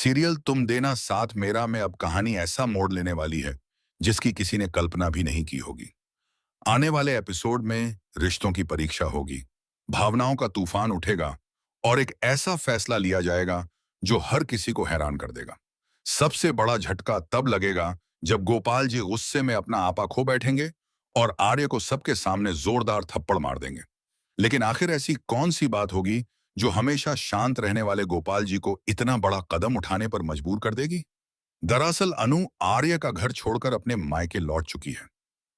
Serial तुम देना साथ मेरा में अब कहानी ऐसा मोड़ लेने वाली है जिसकी किसी ने कल्पना भी नहीं की होगी। आने वाले एपिसोड में रिश्तों की परीक्षा होगी, भावनाओं का तूफान उठेगा और एक ऐसा फैसला लिया जाएगा जो हर किसी को हैरान कर देगा। सबसे बड़ा झटका तब लगेगा जब गोपाल जी गुस्से में अपना आपा खो बैठेंगे और आर्य को सबके सामने जोरदार थप्पड़ मार देंगे। लेकिन आखिर ऐसी कौन सी बात होगी जो हमेशा शांत रहने वाले गोपाल जी को इतना बड़ा कदम उठाने पर मजबूर कर देगी? दरअसल अनु आर्य का घर छोड़कर अपने मायके लौट चुकी है।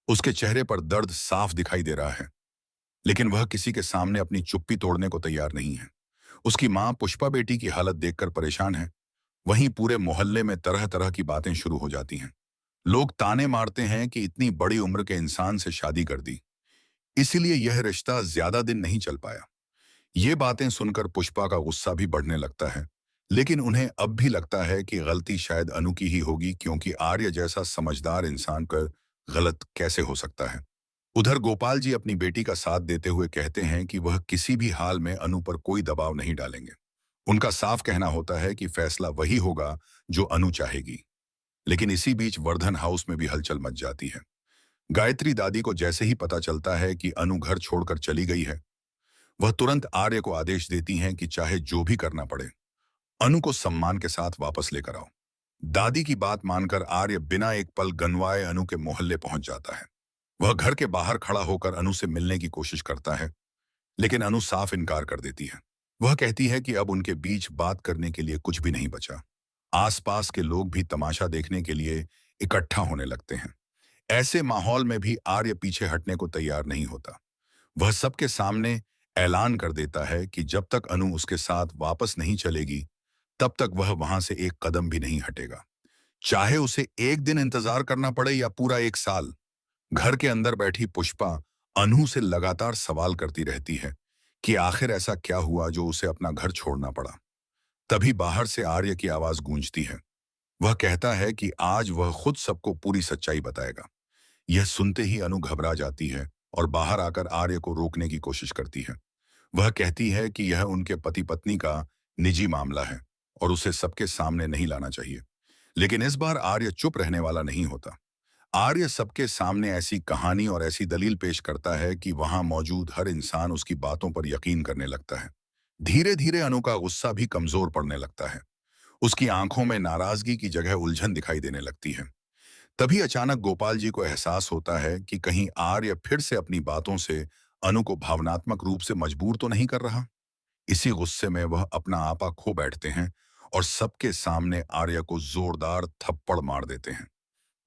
उसके चेहरे पर दर्द साफ दिखाई दे रहा है, लेकिन वह किसी के सामने अपनी चुप्पी तोड़ने को तैयार नहीं है। उसकी मां पुष्पा बेटी की हालत देखकर परेशान है। वहीं पूरे मोहल्ले में तरह तरह की बातें शुरू हो जाती हैं। लोग ताने मारते हैं कि इतनी बड़ी उम्र के इंसान से शादी कर दी, इसीलिए यह रिश्ता ज्यादा दिन नहीं चल पाया। ये बातें सुनकर पुष्पा का गुस्सा भी बढ़ने लगता है, लेकिन उन्हें अब भी लगता है कि गलती शायद अनु की ही होगी, क्योंकि आर्य जैसा समझदार इंसान कर गलत कैसे हो सकता है। उधर गोपाल जी अपनी बेटी का साथ देते हुए कहते हैं कि वह किसी भी हाल में अनु पर कोई दबाव नहीं डालेंगे। उनका साफ कहना होता है कि फैसला वही होगा जो अनु चाहेगी। लेकिन इसी बीच वर्धन हाउस में भी हलचल मच जाती है। गायत्री दादी को जैसे ही पता चलता है कि अनु घर छोड़कर चली गई है, वह तुरंत आर्य को आदेश देती हैं कि चाहे जो भी करना पड़े, अनु को सम्मान के साथ वापस लेकर आओ। दादी की बात मानकर आर्य बिना एक पल गंवाए अनु के मोहल्ले पहुंच जाता है। वह घर के बाहर खड़ा होकर अनु से मिलने की कोशिश करता है, लेकिन अनु साफ इनकार कर देती है। वह कहती है कि अब उनके बीच बात करने के लिए कुछ भी नहीं बचा। आसपास के लोग भी तमाशा देखने के लिए इकट्ठा होने लगते हैं। ऐसे माहौल में भी आर्य पीछे हटने को तैयार नहीं होता। वह सबके सामने ऐलान कर देता है कि जब तक अनु उसके साथ वापस नहीं चलेगी, तब तक वह वहां से एक कदम भी नहीं हटेगा, चाहे उसे एक दिन इंतजार करना पड़े या पूरा एक साल। घर के अंदर बैठी पुष्पा अनु से लगातार सवाल करती रहती है कि आखिर ऐसा क्या हुआ जो उसे अपना घर छोड़ना पड़ा। तभी बाहर से आर्य की आवाज गूंजती है। वह कहता है कि आज वह खुद सबको पूरी सच्चाई बताएगा। यह सुनते ही अनु घबरा जाती है और बाहर आकर आर्य को रोकने की कोशिश करती है। वह कहती है कि यह उनके पति पत्नी का निजी मामला है और उसे सबके सामने नहीं लाना चाहिए। लेकिन इस बार आर्य चुप रहने वाला नहीं होता। आर्य सबके सामने ऐसी कहानी और ऐसी दलील पेश करता है कि वहां मौजूद हर इंसान उसकी बातों पर यकीन करने लगता है। धीरे धीरे अनु का गुस्सा भी कमजोर पड़ने लगता है। उसकी आंखों में नाराजगी की जगह उलझन दिखाई देने लगती है। तभी अचानक गोपाल जी को एहसास होता है कि कहीं आर्य फिर से अपनी बातों से अनु को भावनात्मक रूप से मजबूर तो नहीं कर रहा। इसी गुस्से में वह अपना आपा खो बैठते हैं और सबके सामने आर्य को जोरदार थप्पड़ मार देते हैं।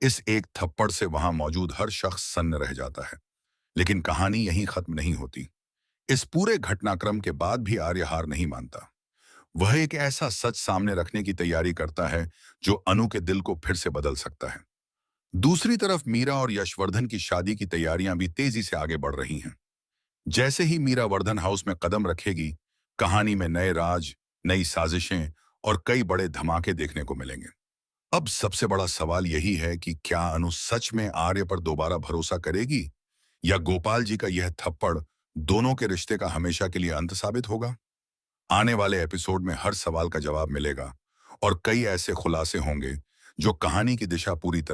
इस एक थप्पड़ से वहां मौजूद हर शख्स सन्न रह जाता है। लेकिन कहानी यहीं खत्म नहीं होती। इस पूरे घटनाक्रम के बाद भी आर्य हार नहीं मानता। वह एक ऐसा सच सामने रखने की तैयारी करता है जो अनु के दिल को फिर से बदल सकता है। दूसरी तरफ मीरा और यशवर्धन की शादी की तैयारियां भी तेजी से आगे बढ़ रही हैं। जैसे ही मीरा वर्धन हाउस में कदम रखेगी, कहानी में नए राज, नई साजिशें और कई बड़े धमाके देखने को मिलेंगे। अब सबसे बड़ा सवाल यही है कि क्या अनु सच में आर्य पर दोबारा भरोसा करेगी, या गोपाल जी का यह थप्पड़ दोनों के रिश्ते का हमेशा के लिए अंत साबित होगा? आने वाले एपिसोड में हर सवाल का जवाब मिलेगा और कई ऐसे खुलासे होंगे जो कहानी की दिशा पूरी तरह